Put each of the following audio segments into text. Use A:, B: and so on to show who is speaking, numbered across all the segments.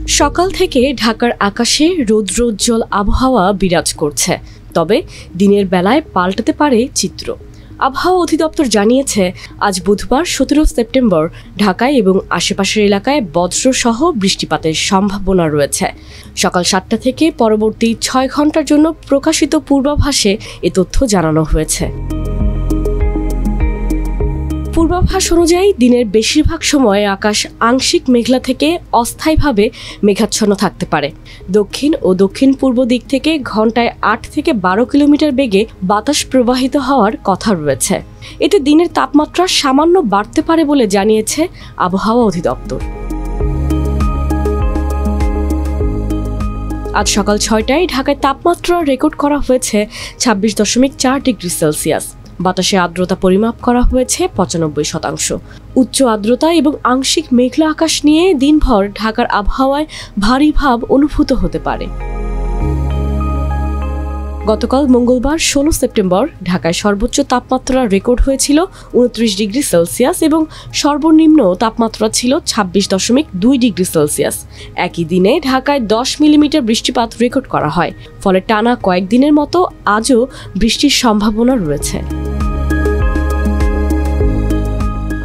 A: সকাল থেকে ঢাকার আকাশে রৌদ্রোজ্জ্বল আবহাওয়া বিরাজ করছে, তবে দিনের বেলায় পাল্টাতে পারে চিত্র। আবহাওয়া অধিদপ্তর জানিয়েছে, আজ বুধবার 17 সেপ্টেম্বর ঢাকায় এবং আশেপাশের এলাকায় বজ্রসহ বৃষ্টিপাতের সম্ভাবনা রয়েছে। সকাল 7টা থেকে পরবর্তী 6 ঘন্টার জন্য প্রকাশিত পূর্বাভাসে এ তথ্য জানানো হয়েছে। পূর্বাভাস অনুযায়ী দিনের বেশিরভাগ সময় আকাশ আংশিক মেঘলা থেকে অস্থায়ীভাবে মেঘাচ্ছন্ন থাকতে পারে। দক্ষিণ ও দক্ষিণ পূর্ব দিক থেকে ঘন্টায় 8 থেকে 12 কিলোমিটার বেগে বাতাস প্রবাহিত হওয়ার কথা রয়েছে। এতে দিনের তাপমাত্রা সামান্য বাড়তে পারে বলে জানিয়েছে আবহাওয়া অধিদপ্তর। আজ সকাল 6টায় ঢাকায় তাপমাত্রা রেকর্ড করা হয়েছে 26.4 ডিগ্রি সেলসিয়াস। বাতাসে আর্দ্রতা পরিমাপ করা হয়েছে 95%। উচ্চ আর্দ্রতা এবং আংশিক মেঘলা আকাশ নিয়ে দিনভর ঢাকার আবহাওয়ায় ভারী ভাব অনুভূত হতে পারে। গতকাল মঙ্গলবার 16 সেপ্টেম্বর ঢাকায় সর্বোচ্চ তাপমাত্রা রেকর্ড হয়েছিল 29 ডিগ্রি সেলসিয়াস এবং সর্বনিম্ন তাপমাত্রা ছিল 26.2 ডিগ্রি সেলসিয়াস। একই দিনে ঢাকায় 10 মিলিমিটার বৃষ্টিপাত রেকর্ড করা হয়। ফলে টানা কয়েকদিনের মতো আজও বৃষ্টির সম্ভাবনা রয়েছে।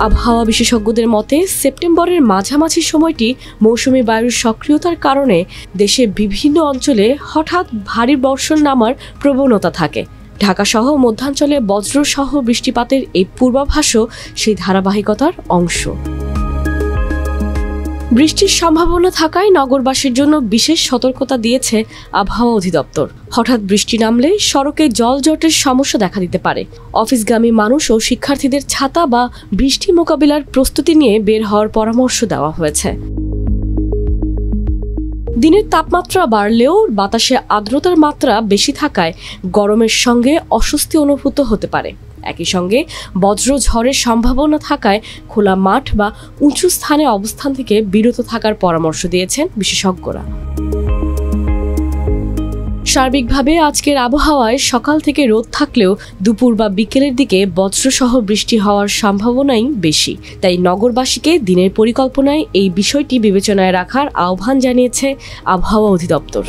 A: আবহাওয়া বিশেষজ্ঞদের মতে সেপ্টেম্বরের মাঝামাঝি সময়টি মৌসুমী বায়ুর সক্রিয়তার কারণে দেশের বিভিন্ন অঞ্চলে হঠাৎ ভারী বর্ষণ নামার প্রবণতা থাকে। ঢাকাসহ মধ্যাঞ্চলে বজ্রসহ বৃষ্টিপাতের এই পূর্বাভাসও সেই ধারাবাহিকতার অংশ। বৃষ্টির সম্ভাবনা থাকায় নগরবাসীর জন্য বিশেষ সতর্কতা দিয়েছে আবহাওয়া অধিদপ্তর। হঠাৎ বৃষ্টি নামলে সড়কে জলজটের সমস্যা দেখা দিতে পারে। অফিসগামী মানুষ ও শিক্ষার্থীদের ছাতা বা বৃষ্টি মোকাবিলার প্রস্তুতি নিয়ে বের হওয়ার পরামর্শ দেওয়া হয়েছে। দিনের তাপমাত্রা বাড়লেও বাতাসে আর্দ্রতার মাত্রা বেশি থাকায় গরমের সঙ্গে অস্বস্তি অনুভূত হতে পারে। একই সঙ্গে বজ্র ঝড়ের সম্ভাবনা থাকায় খোলা মাঠ বা উঁচু স্থানে অবস্থান থেকে বিরত থাকার পরামর্শ দিয়েছেন বিশেষজ্ঞরা। সার্বিকভাবে আজকের আবহাওয়ায় সকাল থেকে রোদ থাকলেও দুপুর বা বিকেলের দিকে বজ্রসহ বৃষ্টি হওয়ার সম্ভাবনাই বেশি। তাই নগরবাসীকে দিনের পরিকল্পনায় এই বিষয়টি বিবেচনায় রাখার আহ্বান জানিয়েছে আবহাওয়া অধিদপ্তর।